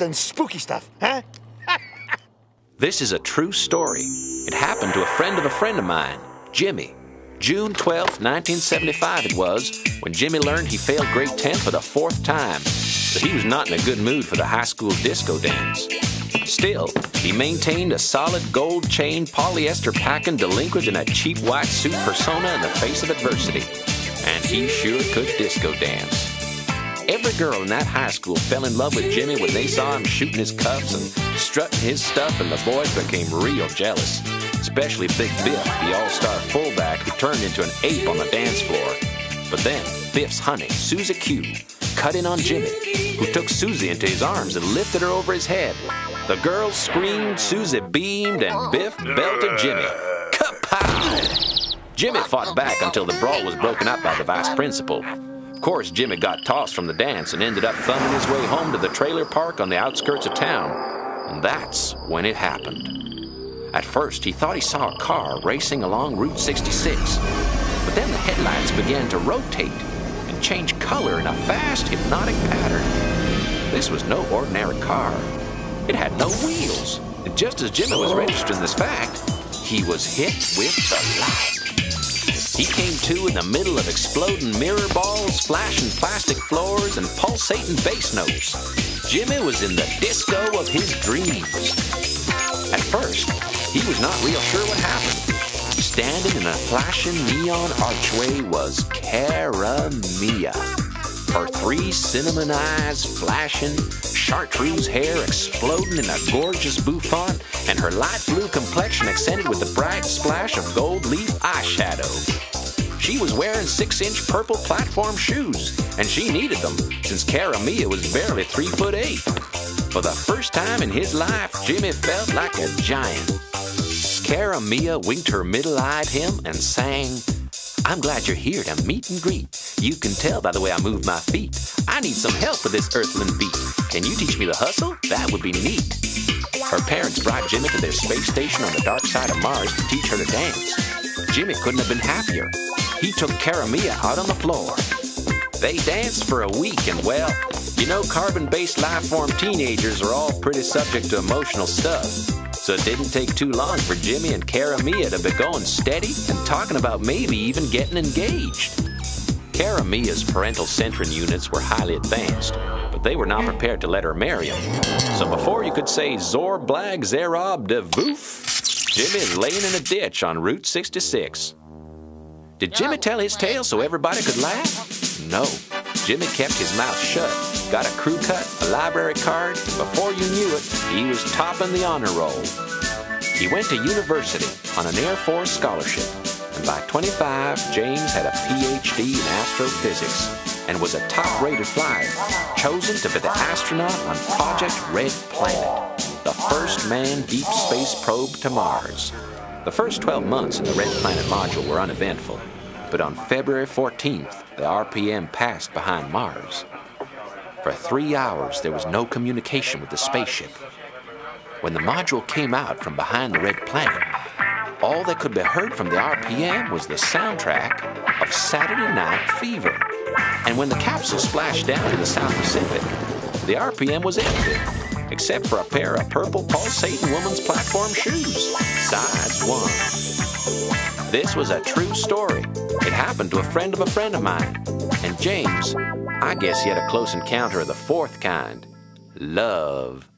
and spooky stuff, huh? This is a true story. It happened to a friend of mine, Jimmy. June 12th, 1975 it was, when Jimmy learned he failed grade 10 for the 4th time. But he was not in a good mood for the high school disco dance. Still, he maintained a solid gold chain, polyester packing delinquent in a cheap white suit persona in the face of adversity. And he sure could disco dance. Every girl in that high school fell in love with Jimmy when they saw him shooting his cuffs and strutting his stuff, and the boys became real jealous. Especially Big Biff, the all-star fullback who turned into an ape on the dance floor. But then, Biff's honey, Susie Q, cut in on Jimmy, who took Susie into his arms and lifted her over his head. The girls screamed, Susie beamed, and Biff belted Jimmy. Kapow! Jimmy fought back until the brawl was broken up by the vice principal. Of course, Jimmy got tossed from the dance and ended up thumbing his way home to the trailer park on the outskirts of town. And that's when it happened. At first, he thought he saw a car racing along Route 66. But then the headlights began to rotate and change color in a fast, hypnotic pattern. This was no ordinary car. It had no wheels. And just as Jimmy was registering this fact, he was hit with the light. He came to in the middle of exploding mirror balls, flashing plastic floors, and pulsating bass notes. Jimmy was in the disco of his dreams. At first, he was not real sure what happened. Standing in a flashing neon archway was Cara Mia. Her 3 cinnamon eyes flashing, chartreuse hair exploding in a gorgeous bouffant, and her light blue complexion accented with a bright splash of gold leaf eyeshadow. She was wearing 6-inch purple platform shoes, and she needed them, since Cara Mia was barely 3'8". For the first time in his life, Jimmy felt like a giant. Cara Mia winked her middle eye at him and sang, "I'm glad you're here to meet and greet. You can tell by the way I move my feet. I need some help with this earthling beat. Can you teach me the hustle? That would be neat." Her parents brought Jimmy to their space station on the dark side of Mars to teach her to dance. Jimmy couldn't have been happier. He took Cara Mia out on the floor. They danced for a week, and well, you know, carbon-based life-form teenagers are all pretty subject to emotional stuff. So it didn't take too long for Jimmy and Cara Mia to be going steady and talking about maybe even getting engaged. Cara Mia's parental centering units were highly advanced, but they were not prepared to let her marry him. So before you could say Zor Blag Zerob de Voof, Jimmy's laying in a ditch on Route 66. Did Jimmy tell his tale so everybody could laugh? No. Jimmy kept his mouth shut, got a crew cut, a library card, and before you knew it, he was topping the honor roll. He went to university on an Air Force scholarship, and by 25, James had a PhD in astrophysics and was a top-rated flyer, chosen to be the astronaut on Project Red Planet, the first manned deep space probe to Mars. The first 12 months in the Red Planet module were uneventful, but on February 14th, the RPM passed behind Mars. For 3 hours, there was no communication with the spaceship. When the module came out from behind the Red Planet, all that could be heard from the RPM was the soundtrack of Saturday Night Fever. And when the capsule splashed down to the South Pacific, the RPM was empty, except for a pair of purple pulsating woman's platform shoes, size 1. This was a true story. It happened to a friend of mine. And James, I guess he had a close encounter of the 4th kind, love.